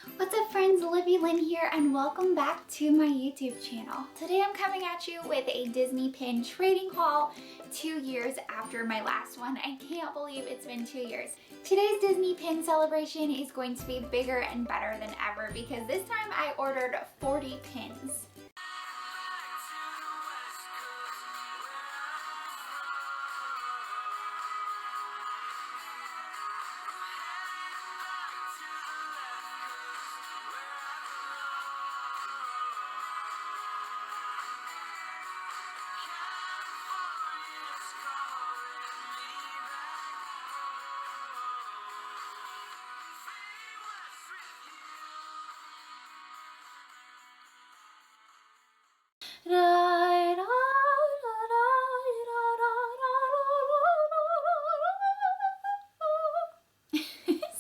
What's up friends, Livy Lynn here and welcome back to my YouTube channel. Today I'm coming at you with a Disney pin trading haul 2 years after my last one. I can't believe it's been 2 years. Today's Disney pin celebration is going to be bigger and better than ever because this time I ordered 40 pins.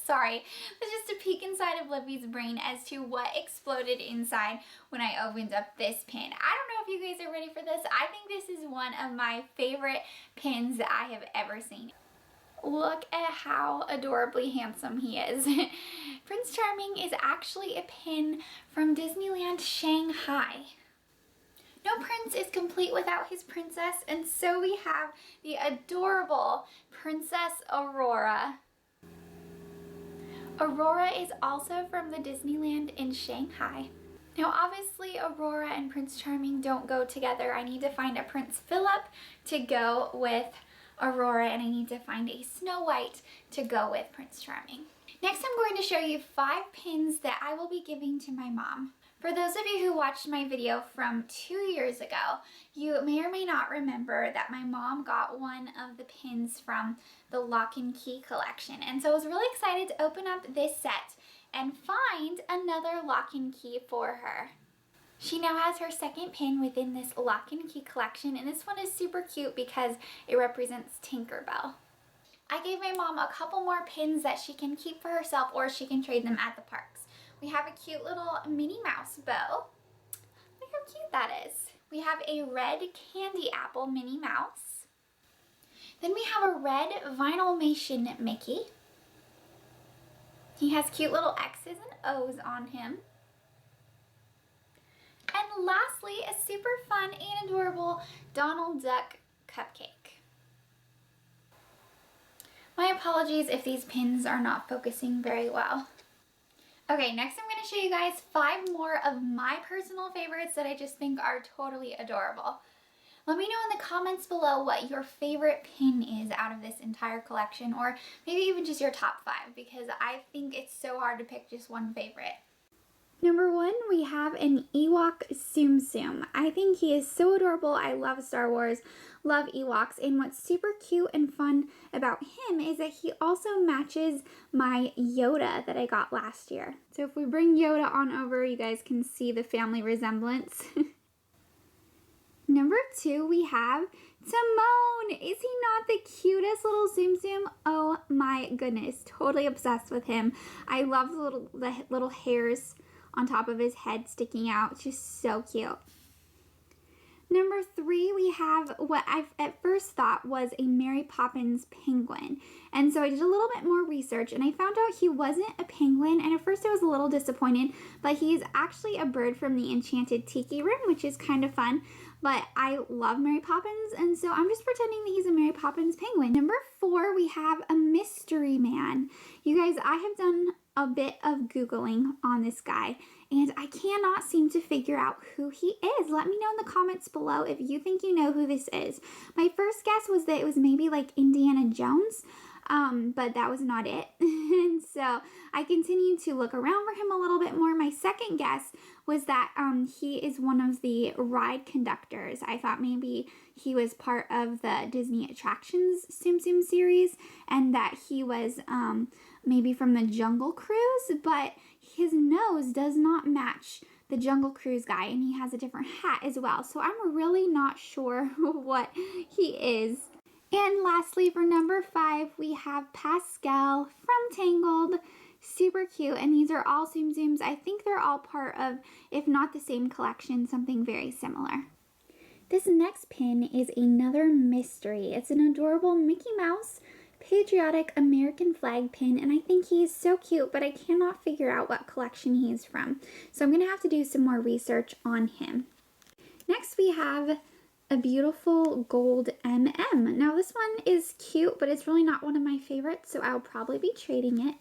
Sorry, that's just a peek inside of Livy's brain as to what exploded inside when I opened up this pin. I don't know if you guys are ready for this. I think this is one of my favorite pins that I have ever seen. Look at how adorably handsome he is. Prince Charming is actually a pin from Disneyland Shanghai. No prince is complete without his princess, and so we have the adorable Princess Aurora. Aurora is also from the Disneyland in Shanghai. Now obviously Aurora and Prince Charming don't go together. I need to find a Prince Philip to go with Aurora, and I need to find a Snow White to go with Prince Charming. Next I'm going to show you 5 pins that I will be giving to my mom. For those of you who watched my video from 2 years ago, you may or may not remember that my mom got one of the pins from the Lock and Key collection. And so I was really excited to open up this set and find another Lock and Key for her. She now has her second pin within this Lock and Key collection, and this one is super cute because it represents Tinkerbell. I gave my mom a couple more pins that she can keep for herself or she can trade them at the parks. We have a cute little Minnie Mouse bow. Look how cute that is. We have a red candy apple Minnie Mouse. Then we have a red Vinylmation Mickey. He has cute little X's and O's on him. And lastly, a super fun and adorable Donald Duck cupcake. My apologies if these pins are not focusing very well. Okay, next I'm going to show you guys 5 more of my personal favorites that I just think are totally adorable. Let me know in the comments below what your favorite pin is out of this entire collection, or maybe even just your top 5, because I think it's so hard to pick just one favorite. Number 1, we have an Ewok Tsum Tsum. I think he is so adorable. I love Star Wars, love Ewoks, and what's super cute and fun about him is that he also matches my Yoda that I got last year. So if we bring Yoda on over, you guys can see the family resemblance. Number 2, we have Timon. Is he not the cutest little Tsum Tsum? Oh my goodness, totally obsessed with him. I love the little hairs on top of his head sticking out. Just so cute. Number 3, we have what I at first thought was a Mary Poppins penguin. And so I did a little bit more research and I found out he wasn't a penguin, and at first I was a little disappointed, but he's actually a bird from the Enchanted Tiki Room, which is kind of fun. But I love Mary Poppins, and so I'm just pretending that he's a Mary Poppins penguin. Number 4, we have a mystery man. You guys, I have done a bit of Googling on this guy, and I cannot seem to figure out who he is. Let me know in the comments below if you think you know who this is. My first guess was that it was maybe like Indiana Jones, but that was not it. And so I continued to look around for him a little bit more. My second guess was that he is one of the ride conductors. I thought maybe he was part of the Disney Attractions Tsum Tsum series, and that he was maybe from the Jungle Cruise, but his nose does not match the Jungle Cruise guy, and he has a different hat as well. So I'm really not sure what he is. And lastly, for number 5, we have Pascal from Tangled. Super cute, and these are all Tsum Tsums. I think they're all part of, if not the same collection, something very similar. This next pin is another mystery. It's an adorable Mickey Mouse patriotic American flag pin, and I think he's so cute, but I cannot figure out what collection he's from. So I'm going to have to do some more research on him. Next we have a beautiful gold MM. Now this one is cute, but it's really not one of my favorites, so I'll probably be trading it.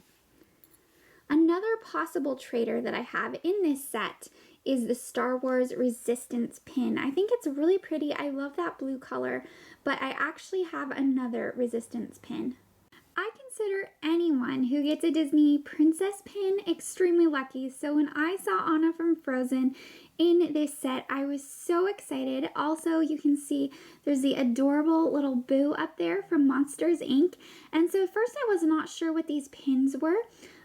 Another possible trader that I have in this set is the Star Wars Resistance pin. I think it's really pretty. I love that blue color, but I actually have another Resistance pin. I consider anyone who gets a Disney princess pin extremely lucky. So when I saw Anna from Frozen in this set, I was so excited. Also, you can see there's the adorable little Boo up there from Monsters, Inc. And so at first I was not sure what these pins were.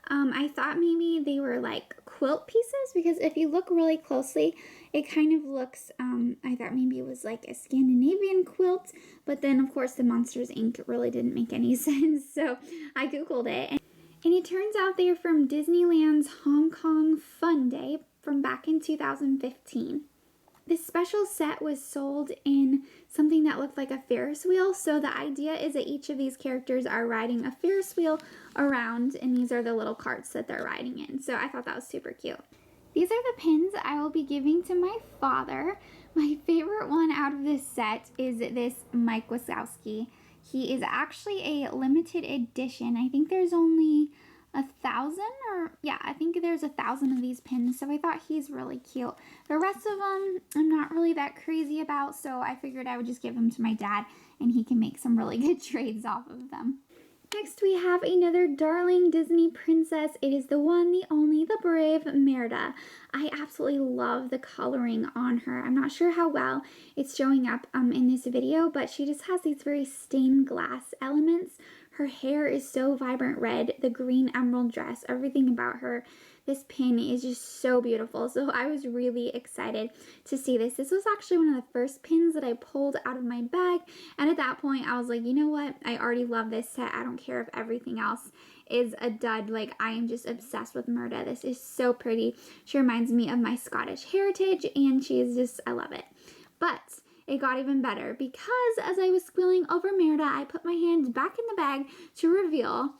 I thought maybe they were like quilt pieces, because if you look really closely, it kind of looks, I thought maybe it was like a Scandinavian quilt, but then of course the Monsters Inc. really didn't make any sense, so I googled it, and it turns out they're from Disneyland's Hong Kong Fun Day from back in 2015. This special set was sold in something that looked like a Ferris wheel, so the idea is that each of these characters are riding a Ferris wheel around, and these are the little carts that they're riding in, so I thought that was super cute. These are the pins I will be giving to my father. My favorite one out of this set is this Mike Wazowski. He is actually a limited edition. I think there's only 1,000, or yeah, I think there's 1,000 of these pins, so I thought he's really cute. The rest of them I'm not really that crazy about, so I figured I would just give them to my dad and he can make some really good trades off of them. Next we have another darling Disney princess. It is the one, the only, the brave Merida. I absolutely love the coloring on her. I'm not sure how well it's showing up in this video, but she just has these very stained glass elements. Her hair is so vibrant red, the green emerald dress, everything about her. This pin is just so beautiful, so I was really excited to see this. This was actually one of the first pins that I pulled out of my bag, and at that point I was like, you know what, I already love this set. I don't care if everything else is a dud. Like, I am just obsessed with Merida. This is so pretty. She reminds me of my Scottish heritage, and she is just, I love it. But it got even better, because as I was squealing over Merida, I put my hand back in the bag to reveal,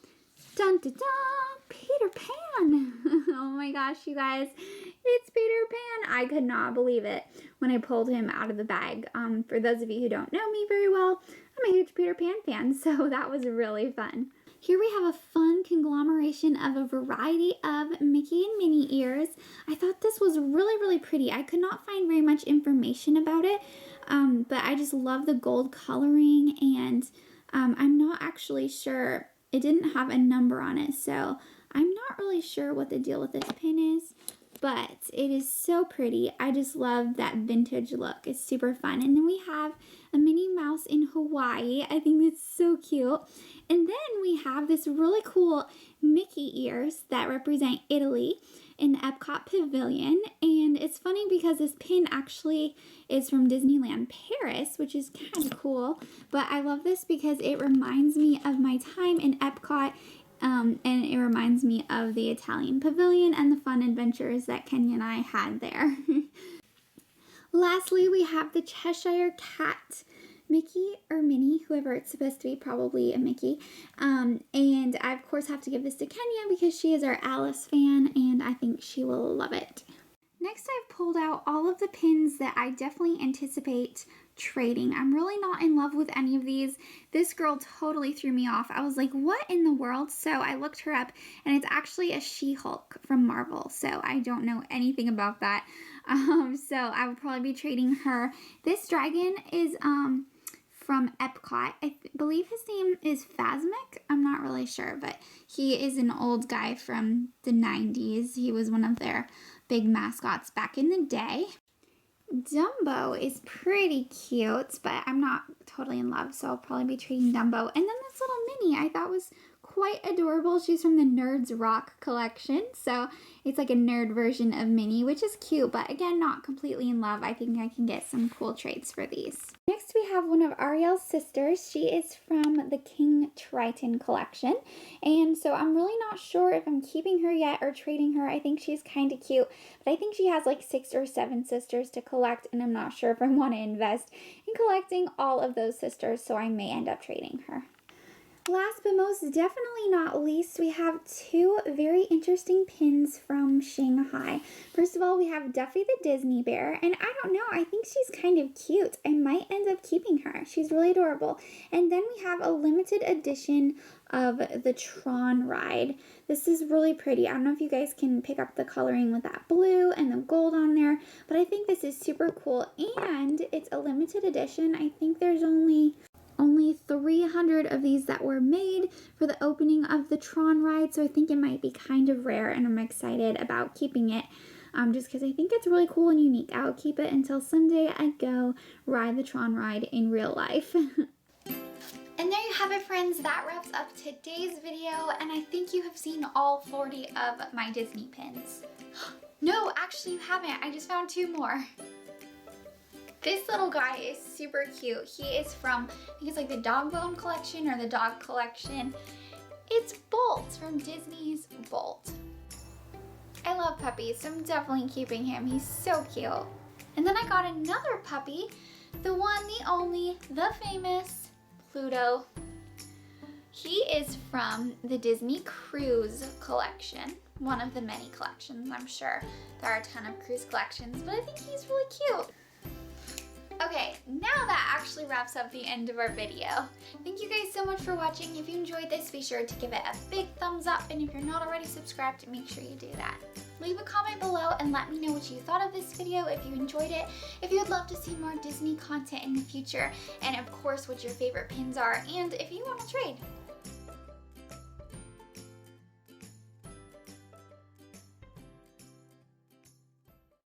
dun dun dun, Peter Pan. Oh my gosh, you guys, it's Peter Pan. I could not believe it when I pulled him out of the bag. For those of you who don't know me very well, I'm a huge Peter Pan fan, so that was really fun. Here we have a fun conglomeration of a variety of Mickey and Minnie ears. I thought this was really, really pretty. I could not find very much information about it, but I just love the gold coloring, and I'm not actually sure. It didn't have a number on it, so I'm not really sure what the deal with this pin is, but it is so pretty. I just love that vintage look. It's super fun. And then we have a Minnie Mouse in Hawaii. I think it's so cute. And then we have this really cool Mickey ears that represent Italy in the Epcot Pavilion. And it's funny because this pin actually is from Disneyland Paris, which is kind of cool. But I love this because it reminds me of my time in Epcot, and it reminds me of the Italian Pavilion and the fun adventures that Kenya and I had there. Lastly, we have the Cheshire Cat Mickey or Minnie, whoever it's supposed to be, probably a Mickey. And I, of course, have to give this to Kenya because she is our Alice fan, and I think she will love it. Next, I've pulled out all of the pins that I definitely anticipate trading. I'm really not in love with any of these. This girl totally threw me off. I was like, what in the world? So I looked her up, and it's actually a She-Hulk from Marvel. So I don't know anything about that. So I would probably be trading her. This dragon is from Epcot. I believe his name is Phasmic. I'm not really sure, but he is an old guy from the 90s. He was one of their big mascots back in the day. Dumbo is pretty cute, but I'm not totally in love, so I'll probably be trading Dumbo. And then this little Minnie I thought was quite adorable. She's from the Nerds Rock collection, so it's like a nerd version of Minnie, which is cute, but again, not completely in love. I think I can get some cool trades for these. Next, we have one of Ariel's sisters. She is from the King Triton collection, and so I'm really not sure if I'm keeping her yet or trading her. I think she's kind of cute, but I think she has like 6 or 7 sisters to collect, and I'm not sure if I want to invest in collecting all of those sisters, so I may end up trading her. Last but most definitely not least, we have two very interesting pins from Shanghai. First of all, we have Duffy the Disney Bear, and I don't know, I think she's kind of cute. I might end up keeping her. She's really adorable. And then we have a limited edition of the Tron ride. This is really pretty. I don't know if you guys can pick up the coloring with that blue and the gold on there, but I think this is super cool, and it's a limited edition. I think there's only 300 of these that were made for the opening of the Tron ride, so I think it might be kind of rare, and I'm excited about keeping it just because I think it's really cool and unique. I'll keep it until someday I go ride the Tron ride in real life. And there you have it, friends. That wraps up today's video, and I think you have seen all 40 of my Disney pins. No, actually you haven't. I just found 2 more. This little guy is super cute. He is from, I think it's like the Dog Bone collection or the Dog collection. It's Bolt from Disney's Bolt. I love puppies, so I'm definitely keeping him. He's so cute. And then I got another puppy, the one, the only, the famous Pluto. He is from the Disney Cruise collection. One of the many collections, I'm sure. There are a ton of cruise collections, but I think he's really cute. Okay, now that actually wraps up the end of our video. Thank you guys so much for watching. If you enjoyed this, be sure to give it a big thumbs up, and if you're not already subscribed, make sure you do that. Leave a comment below and let me know what you thought of this video, if you enjoyed it, if you would love to see more Disney content in the future, and of course what your favorite pins are, and if you want to trade.